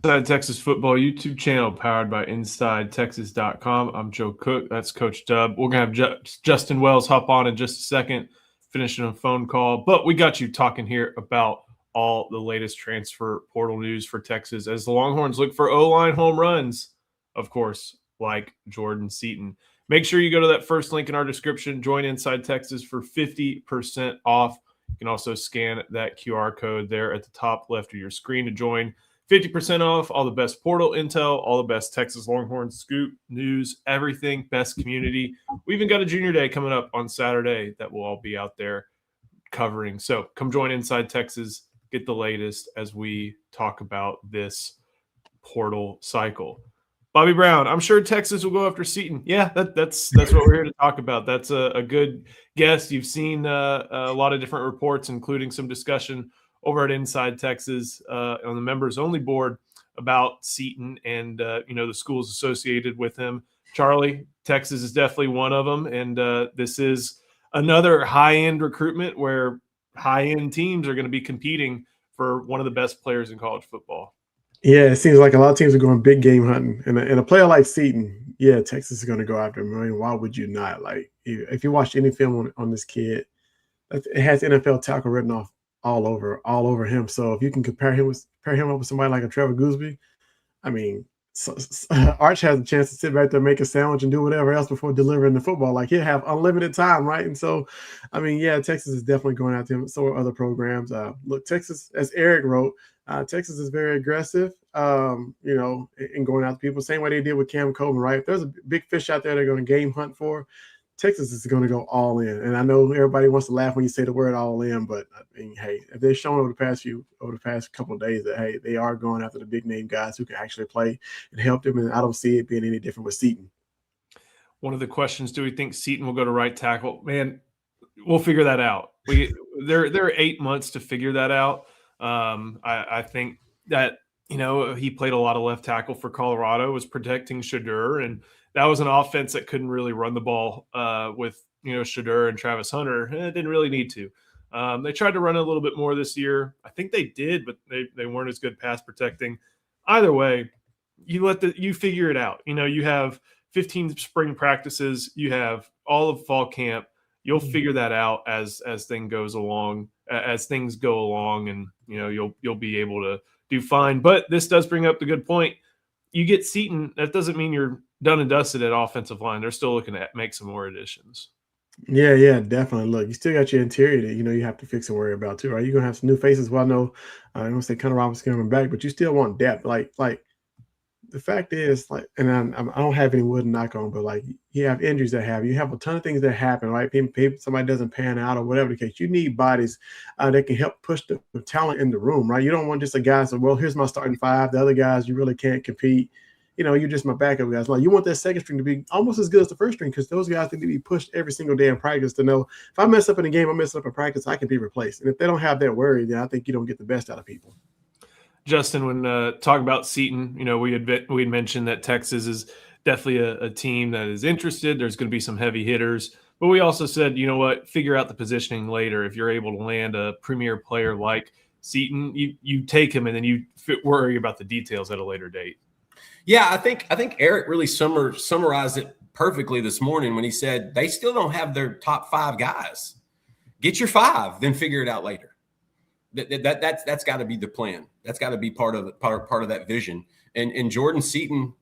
Inside Texas Football YouTube channel powered by InsideTexas.com. I'm Joe Cook. That's Coach Dub. We're going to have Justin Wells hop on in just a second, finishing a phone call. But we got you talking here about all the latest transfer portal news for Texas as the Longhorns look for O-line home runs, of course, like Jordan Seaton. Make sure you go to that first link in our description. Join Inside Texas for 50% off. You can also scan that QR code there at the top left of your screen to join. 50% off, all the best portal intel, all the best Texas Longhorns scoop, news, everything, best community. We even got a junior day coming up on Saturday that we'll all be out there covering. So come join Inside Texas, get the latest as we talk about this portal cycle. Bobby Brown, I'm sure Texas will go after Seaton. Yeah, that's what we're here to talk about. That's a good guess. You've seen a lot of different reports, including some discussion over at Inside Texas on the members-only board about Seaton and, the schools associated with him. Charlie, Texas is definitely one of them, and this is another high-end recruitment where high-end teams are going to be competing for one of the best players in college football. Yeah, it seems like a lot of teams are going big game hunting. And a player like Seaton, yeah, Texas is going to go after him. I mean, why would you not? Like, if you watch any film on this kid, it has NFL tackle written off all over him. So if you can compare him up with somebody like a Trevor Gooseby, I mean, Arch has a chance to sit back there, make a sandwich, and do whatever else before delivering the football. Like, he'll have unlimited time, right? And so, I mean, yeah, Texas is definitely going after him. So are other programs. Look, Texas, as Eric wrote, Texas is very aggressive, in going after people. Same way they did with Cam Coleman, right? If there's a big fish out there they're going to game hunt for, Texas is going to go all in. And I know everybody wants to laugh when you say the word all in, but I mean, hey, if they've shown over the past couple of days that, hey, they are going after the big name guys who can actually play and help them. And I don't see it being any different with Seaton. One of the questions, do we think Seaton will go to right tackle? Man, we'll figure that out. There are 8 months to figure that out. I think that, he played a lot of left tackle for Colorado, was protecting Shadur, and that was an offense that couldn't really run the ball with, Shadur and Travis Hunter. It didn't really need to. They tried to run a little bit more this year. I think they did, but they weren't as good pass protecting. Either way, you figure it out. You have 15 spring practices. You have all of fall camp. You'll figure that out as things go along, and you'll be able to do fine. But this does bring up the good point. You get Seaton, that doesn't mean you're done and dusted at offensive line. They're still looking to make some more additions. Yeah, definitely. Look, you still got your interior that you have to fix and worry about too, right? You're gonna have some new faces. Well, I know I don't say Connor Robinson coming back, but you still want depth. Like the fact is, like, and I don't have any wood to knock on, but like, you have injuries you have a ton of things that happen, right? Maybe somebody doesn't pan out or whatever the case. You need bodies that can help push the talent in the room, right? You don't want just a guy say, well, here's my starting five. The other guys, you really can't compete. You're just my backup guys. Like, you want that second string to be almost as good as the first string, because those guys need to be pushed every single day in practice to know if I mess up in a game, I mess up in practice, I can be replaced. And if they don't have that worry, then I think you don't get the best out of people. Justin, when talking about Seaton, we had mentioned that Texas is definitely a team that is interested. There's going to be some heavy hitters, but we also said, figure out the positioning later. If you're able to land a premier player like Seaton, you take him, and then you worry about the details at a later date. Yeah, I think Eric really summarized it perfectly this morning when he said they still don't have their top 5 guys. Get your 5, then figure it out later. That's got to be the plan. That's got to be part of that vision. And Jordan Seaton,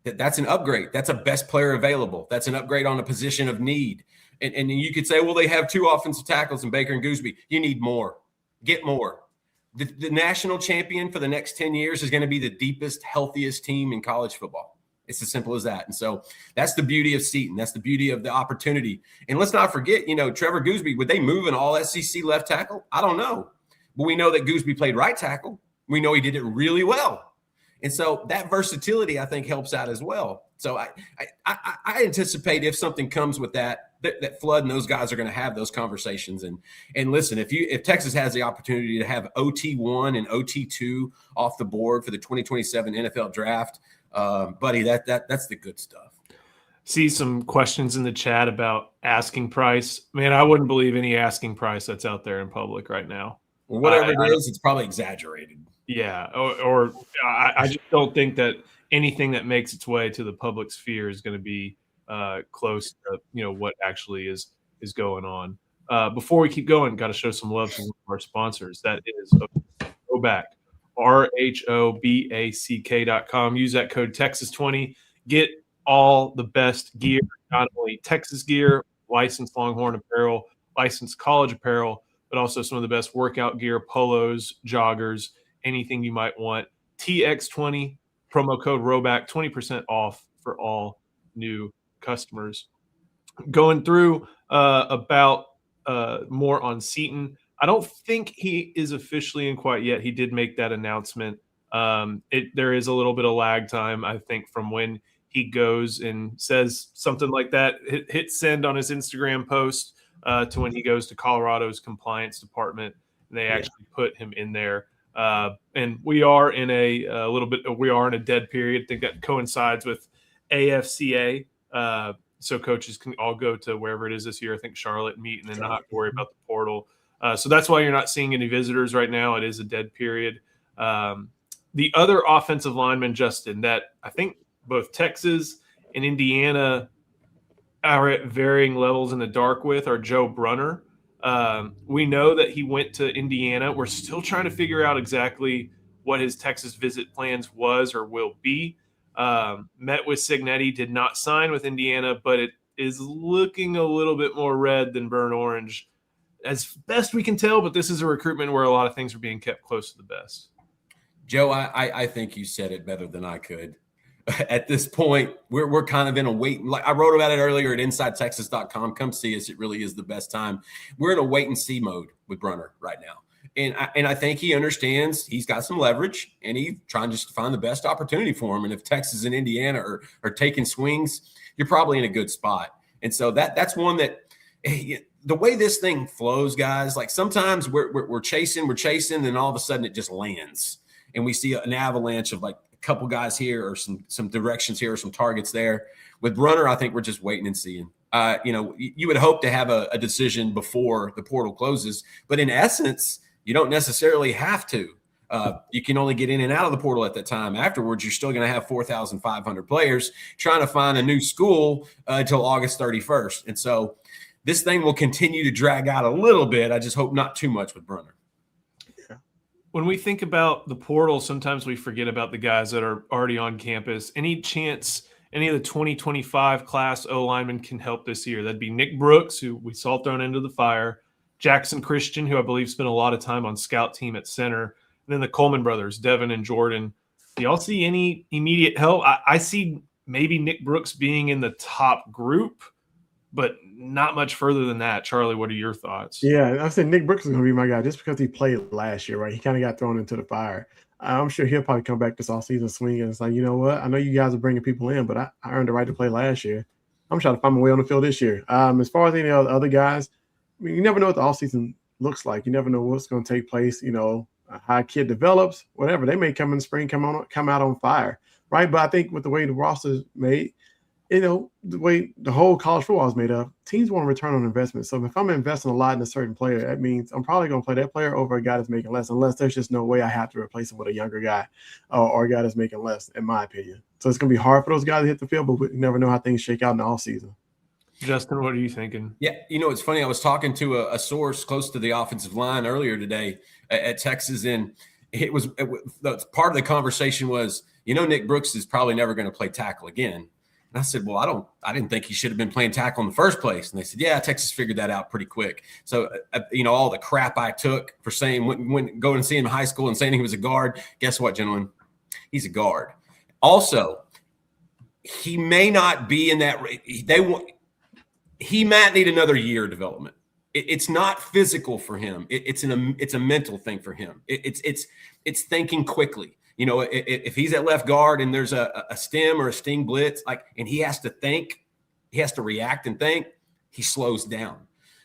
that's an upgrade. That's a best player available. That's an upgrade on a position of need. And you could say, well, they have 2 offensive tackles in Baker and Gooseby. You need more. Get more. The national champion for the next 10 years is going to be the deepest, healthiest team in college football. It's as simple as that. And so that's the beauty of Seaton. That's the beauty of the opportunity. And let's not forget, Trevor Gooseby, would they move an all SEC left tackle? I don't know. But we know that Gooseby played right tackle. We know he did it really well. And so that versatility, I think, helps out as well. So I anticipate if something comes with that Flood and those guys are going to have those conversations. And listen, if Texas has the opportunity to have OT1 and OT2 off the board for the 2027 NFL draft, buddy, that's the good stuff. See some questions in the chat about asking price. Man, I wouldn't believe any asking price that's out there in public right now. Well, whatever it is, it's probably exaggerated. Yeah, or I just don't think that anything that makes its way to the public sphere is going to be close to what actually is going on. Before we keep going, got to show some love to one of our sponsors. That is Roback, RHOBACK.com. Use that code Texas20. Get all the best gear, not only Texas gear, licensed Longhorn apparel, licensed college apparel, but also some of the best workout gear, polos, joggers, anything you might want. TX20, promo code Roback, 20% off for all new customers. Going through about more on Seaton. I don't think he is officially in quite yet. He did make that announcement. There is a little bit of lag time, I think, from when he goes and says something like that, hit send on his Instagram post to when he goes to Colorado's compliance department. And they actually put him in there. And we are in we are in a dead period. I think that coincides with AFCA. So coaches can all go to wherever it is this year. I think Charlotte meet and then not have to worry about the portal. So that's why you're not seeing any visitors right now. It is a dead period. The other offensive lineman, Justin, that I think both Texas and Indiana are at varying levels in the dark with are Joe Brunner. We know that he went to Indiana. We're still trying to figure out exactly what his Texas visit plans was or will be. Met with Cignetti, did not sign with Indiana, but it is looking a little bit more red than burnt orange as best we can tell. But this is a recruitment where a lot of things are being kept close to the vest. Joe, I think you said it better than I could. At this point, we're kind of in a wait. Like I wrote about it earlier at InsideTexas.com. Come see us. It really is the best time. We're in a wait and see mode with Brunner right now. And I think he understands he's got some leverage and he's trying just to find the best opportunity for him. And if Texas and Indiana are taking swings, you're probably in a good spot. And so that's one that the way this thing flows, guys, like sometimes we're chasing, and all of a sudden it just lands. And we see an avalanche of like a couple guys here or some directions here or some targets there. With Brunner, I think we're just waiting and seeing. You would hope to have a decision before the portal closes. But in essence, you don't necessarily have to. You can only get in and out of the portal at that time. Afterwards, you're still going to have 4,500 players trying to find a new school until August 31st. And so this thing will continue to drag out a little bit. I just hope not too much with Brunner. Yeah. When we think about the portal, sometimes we forget about the guys that are already on campus. Any chance any of the 2025 class O-linemen can help this year? That'd be Nick Brooks, who we saw thrown into the fire, Jackson Christian, who I believe spent a lot of time on scout team at center, and then the Coleman brothers, Devin and Jordan. Do y'all see any immediate help? I see maybe Nick Brooks being in the top group, but not much further than that. Charlie, what are your thoughts? Yeah, I said Nick Brooks is going to be my guy just because he played last year, right? He kind of got thrown into the fire. I'm sure he'll probably come back this offseason swinging. It's like, you know what? I know you guys are bringing people in, but I earned the right to play last year. I'm trying to find my way on the field this year. As far as any other guys, I mean, you never know what the offseason looks like. You never know what's going to take place, how a kid develops, whatever. They may come in the spring, come out on fire, right? But I think with the way the roster is made, the way the whole college football is made up, teams want to return on investment. So if I'm investing a lot in a certain player, that means I'm probably going to play that player over a guy that's making less, unless there's just no way I have to replace him with a younger guy or a guy that's making less, in my opinion. So it's going to be hard for those guys to hit the field, but we never know how things shake out in the offseason. Justin, what are you thinking? Yeah, it's funny. I was talking to a source close to the offensive line earlier today at Texas, and part of the conversation was, Nick Brooks is probably never going to play tackle again. And I said, well, I didn't think he should have been playing tackle in the first place. And they said, yeah, Texas figured that out pretty quick. So, all the crap I took for saying when going and seeing him in high school and saying he was a guard, guess what, gentlemen? He's a guard. Also, he may not be in that – he might need another year of development. It's not physical for him. It's a mental thing for him. It's thinking quickly. If he's at left guard and there's a stem or a sting blitz, and he has to think, he has to react and think, he slows down.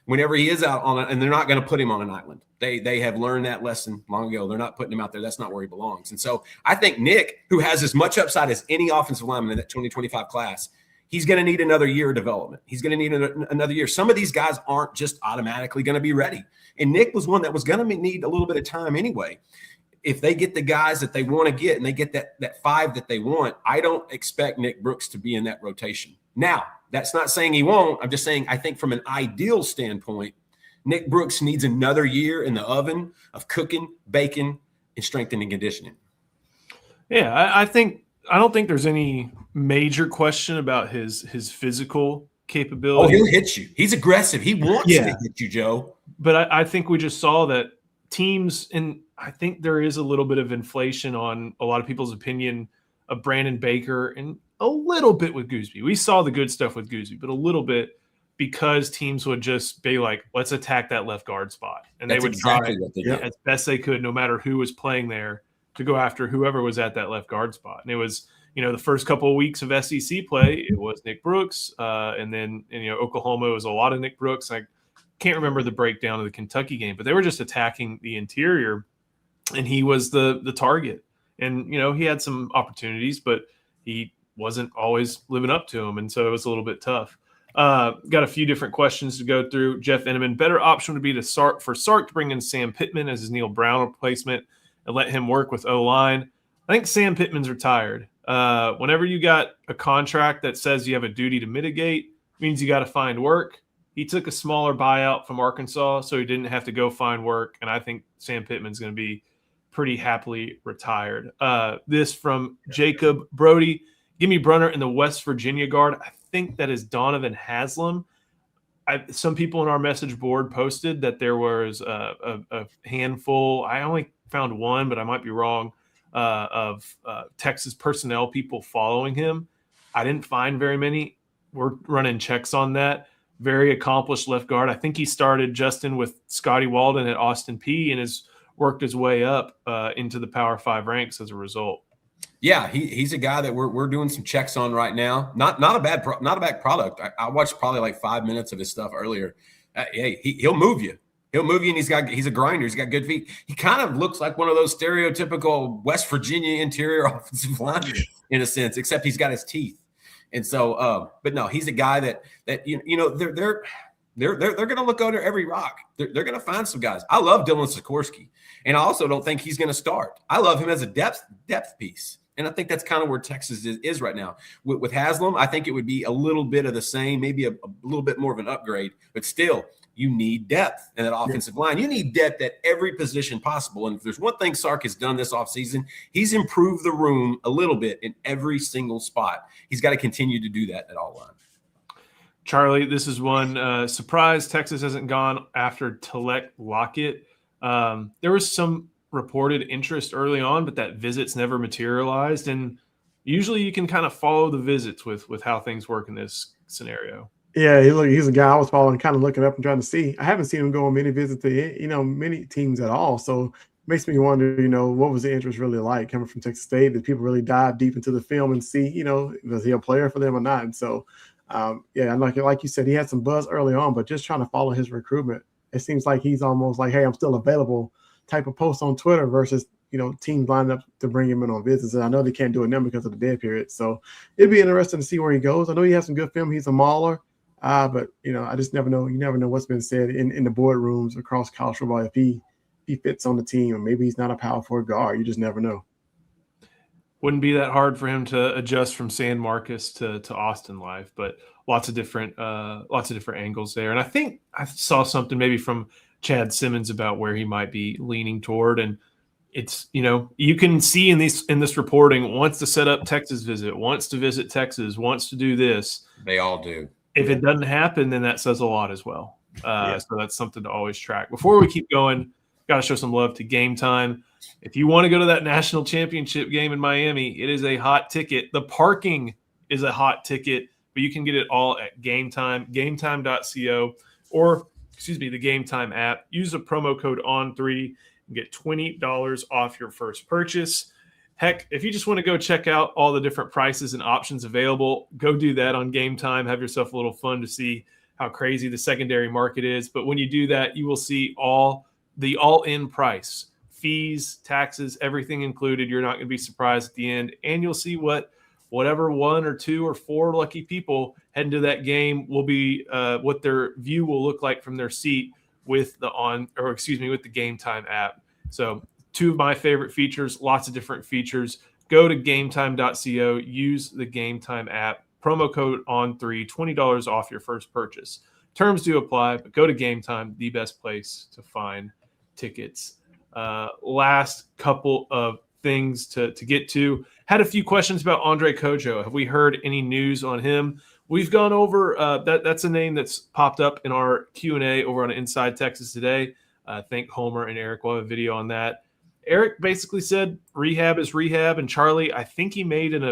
Whenever he is out on it, and they're not going to put him on an island. They have learned that lesson long ago. They're not putting him out there. That's not where he belongs. And so I think Nick, who has as much upside as any offensive lineman in that 2025 class, he's going to need another year of development. He's going to need another year. Some of these guys aren't just automatically going to be ready. And Nick was one that was going to need a little bit of time anyway. if they get the guys that they want to get and they get that 5 that they want, I don't expect Nick Brooks to be in that rotation. Now, that's not saying he won't. I'm just saying I think from an ideal standpoint, Nick Brooks needs another year in the oven of cooking, baking, and strengthening conditioning. Yeah, I don't think there's any major question about his physical capability. Oh, he'll hit you. He's aggressive. He wants to hit you, Joe. But I think we just saw that teams, and I think there is a little bit of inflation on a lot of people's opinion of Brandon Baker and a little bit with Gooseby. We saw the good stuff with Gooseby, but a little bit because teams would just be like, let's attack that left guard spot. And That's they would exactly try what they did. as best they could, no matter who was playing there, to go after whoever was at that left guard spot. And it was, the first couple of weeks of SEC play, it was Nick Brooks. And then, Oklahoma, it was a lot of Nick Brooks. I can't remember the breakdown of the Kentucky game, but they were just attacking the interior, and he was the target. And, he had some opportunities, but he wasn't always living up to them. And so it was a little bit tough. Got a few different questions to go through. Jeff Inneman, better option would be for Sark to bring in Sam Pittman as his Neil Brown replacement and let him work with O-line. I think Sam Pittman's retired. Whenever you got a contract that says you have a duty to mitigate, means you got to find work. He took a smaller buyout from Arkansas, so he didn't have to go find work. And I think Sam Pittman's going to be pretty happily retired. This from Jacob Brody. Give me Brunner in the West Virginia guard. I think that is Donovan Haslam. Some people on our message board posted that there was a handful. I only found one, but I might be wrong, of Texas personnel people following him. I didn't find very many. We're running checks on that. Very accomplished left guard. I think he started, Justin, with Scotty Walden at Austin Peay and has worked his way up into the Power 5 ranks as a result. Yeah, he's a guy that we're doing some checks on right now. Not a bad product. I watched probably like 5 minutes of his stuff earlier. Hey, he'll move you. He'll move you, and he's a grinder. He's got good feet. He kind of looks like one of those stereotypical West Virginia interior offensive linemen in a sense, except he's got his teeth. And so, but no, he's a guy that they're going to look under every rock. They're going to find some guys. I love Dylan Sikorsky, and I also don't think he's going to start. I love him as a depth piece. And I think that's kind of where Texas is right now. With Haslam, I think it would be a little bit of the same, maybe a little bit more of an upgrade, but still, you need depth in that offensive line. You need depth at every position possible. And if there's one thing Sark has done this offseason, he's improved the room a little bit in every single spot. He's got to continue to do that at all line. Charlie, this is one surprise Texas hasn't gone after Talek Lockett. There was some reported interest early on, but that visit's never materialized. And usually you can kind of follow the visits with how things work in this scenario. Yeah, he's a guy I was following, kind of looking up and trying to see. I haven't seen him go on many visits to, many teams at all. So it makes me wonder, what was the interest really like coming from Texas State? Did people really dive deep into the film and see, was he a player for them or not? And so, like you said, he had some buzz early on, but just trying to follow his recruitment, it seems like he's almost like, hey, I'm still available type of post on Twitter versus, teams lining up to bring him in on visits. And I know they can't do it now because of the dead period. So it'd be interesting to see where he goes. I know he has some good film. He's a mauler. But I just never know. You never know what's been said in the boardrooms across college football. If he fits on the team, or maybe he's not a power forward guard. You just never know. Wouldn't be that hard for him to adjust from San Marcos to Austin life, but lots of different angles there. And I think I saw something maybe from Chad Simmons about where he might be leaning toward. And it's, you can see in this reporting, wants to set up Texas visit, wants to visit Texas, wants to do this. They all do. If it doesn't happen, then that says a lot as well. So that's something to always track. Before we keep going, got to show some love to Game Time. If you want to go to that national championship game in Miami, it is a hot ticket. The parking is a hot ticket, but you can get it all at Game Time, gametime.co, or, the Game Time app. Use the promo code ON3 and get $20 off your first purchase. Heck, if you just want to go check out all the different prices and options available, go do that on Game Time. Have yourself a little fun to see how crazy the secondary market is. But when you do that, you will see the all-in price, fees, taxes, everything included. You're not going to be surprised at the end. And you'll see whatever 1 or 2 or 4 lucky people heading to that game will be, what their view will look like from their seat with the Game Time app. So two of my favorite features, lots of different features. Go to gametime.co, use the GameTime app, promo code ON3, $20 off your first purchase. Terms do apply, but go to GameTime, the best place to find tickets. Last couple of things to get to. Had a few questions about Andre Kojo. Have we heard any news on him? We've gone over that's a name that's popped up in our Q&A over on Inside Texas today. Thank Homer and Eric. We'll have a video on that. Eric basically said rehab is rehab, and Charlie, I think he made an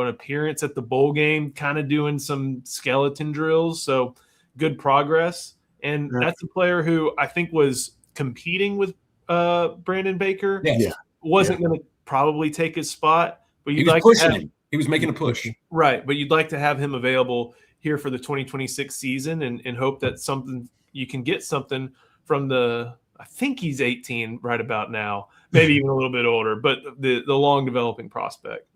appearance at the bowl game, kind of doing some skeleton drills. So good progress. And that's a player who I think was competing with Brandon Baker. Yeah. Wasn't going to probably take his spot, but he was pushing him. He was making a push. Right, but you'd like to have him available here for the 2026 season and hope that you can get something from I think he's 18 right about now, maybe even a little bit older, but the long developing prospect.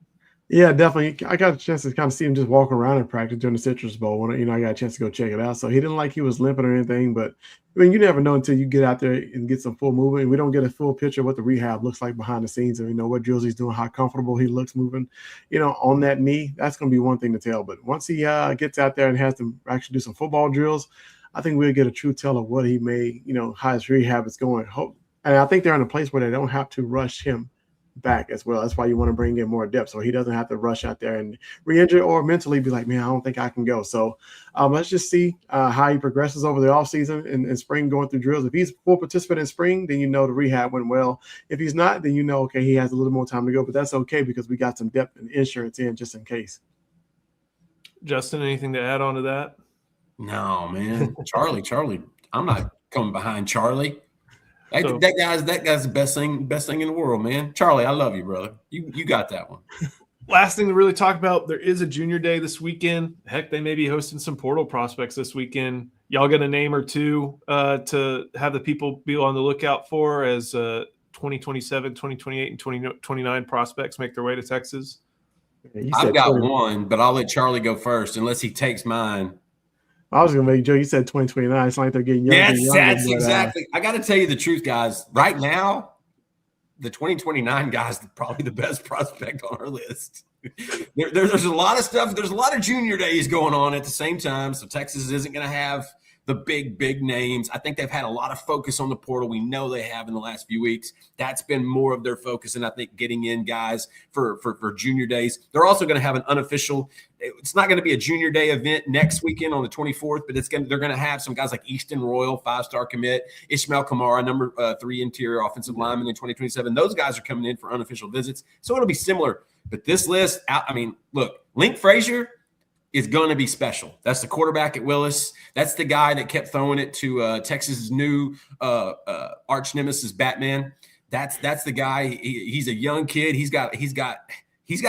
Yeah, definitely. I got a chance to kind of see him just walking around in practice during the Citrus Bowl. When I got a chance to go check it out. So he didn't like he was limping or anything, but I mean, you never know until you get out there and get some full movement. We don't get a full picture of what the rehab looks like behind the scenes, and what drills he's doing, how comfortable he looks moving, on that knee. That's going to be one thing to tell. But once he gets out there and has to actually do some football drills, I think we'll get a true tell of what he may, how his rehab is going. And I think they're in a place where they don't have to rush him back as well. That's why you want to bring in more depth so he doesn't have to rush out there and re-injure or mentally be like, man, I don't think I can go. So let's just see how he progresses over the offseason and spring going through drills. If he's full participant in spring, then the rehab went well. If he's not, then okay, he has a little more time to go, but that's okay because we got some depth and insurance in just in case. Justin, anything to add on to that? No, man. Charlie, I'm not coming behind Charlie. That guy's the best thing in the world, man. Charlie, I love you, brother. You got that one. Last thing to really talk about, there is a junior day this weekend. Heck, they may be hosting some portal prospects this weekend. Y'all get a name or two to have the people be on the lookout for as 2027, 2028, and 2029 prospects make their way to Texas? I've got one, but I'll let Charlie go first unless he takes mine. I was going to make Joe. You said 2029. It's like they're getting younger. Yes, that's exactly. I got to tell you the truth, guys. Right now, the 2029 guy is probably the best prospect on our list. There's a lot of stuff. There's a lot of junior days going on at the same time. So Texas isn't going to have the big names. I think they've had a lot of focus on the portal. We know they have in the last few weeks. That's been more of their focus, and I think getting in guys for junior days. They're also going to have an unofficial. It's not going to be a junior day event next weekend on the 24th, but they're going to have some guys like Easton Royal, 5-star commit, Ishmael Kamara, number 3 interior offensive lineman in 2027. Those guys are coming in for unofficial visits, so it'll be similar. But this list, look, Link Frazier is going to be special. That's the quarterback at Willis. That's the guy that kept throwing it to Texas's new arch nemesis, Batman. That's the guy. He's a young kid. He's got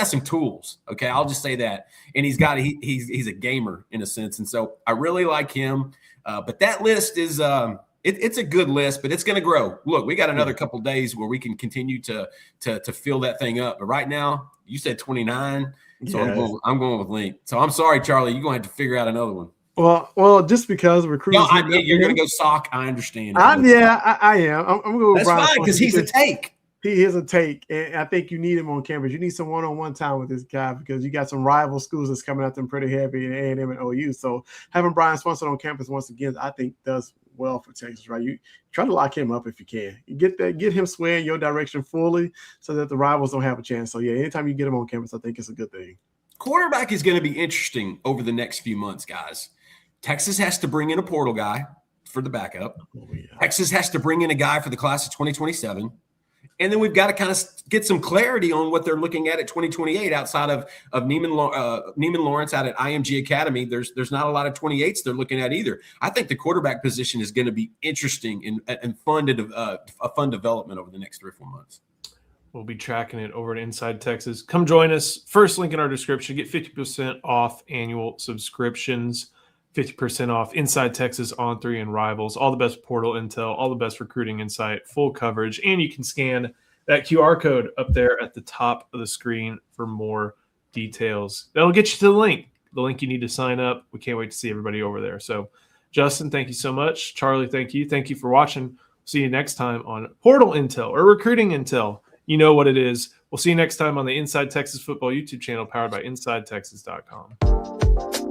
some tools. Okay, I'll just say that. And he's a gamer in a sense. And so I really like him. But that list is it's a good list, but it's going to grow. Look, we got another couple days where we can continue to fill that thing up. But right now, you said 29. So yes. I'm going with Link. So I'm sorry, Charlie. You're going to have to figure out another one. Well, just because recruiting. No, you're going to go sock. I understand. I am. I'm going to go with Brian. That's fine because he's a take. He is a take, and I think you need him on campus. You need some one-on-one time with this guy because you got some rival schools that's coming at them pretty heavy in A&M and OU. So having Brian Swanson on campus once again, I think does well for Texas, right? You try to lock him up if you can. You get him swaying your direction fully so that the rivals don't have a chance. So, yeah, anytime you get him on campus, I think it's a good thing. Quarterback is going to be interesting over the next few months, guys. Texas has to bring in a portal guy for the backup. Oh, yeah. Texas has to bring in a guy for the class of 2027. And then we've got to kind of get some clarity on what they're looking at 2028 outside of Neiman Lawrence out at IMG Academy. There's not a lot of 28s they're looking at either. I think the quarterback position is going to be interesting and fun development over the next 3 or 4 months. We'll be tracking it over at Inside Texas. Come join us. First link in our description. Get 50% off annual subscriptions. 50% off Inside Texas, On3, and Rivals. All the best portal intel, all the best recruiting insight, full coverage, and you can scan that QR code up there at the top of the screen for more details. That'll get you to the link you need to sign up. We can't wait to see everybody over there. So, Justin, thank you so much. Charlie, thank you. Thank you for watching. See you next time on Portal Intel or Recruiting Intel. You know what it is. We'll see you next time on the Inside Texas Football YouTube channel powered by InsideTexas.com.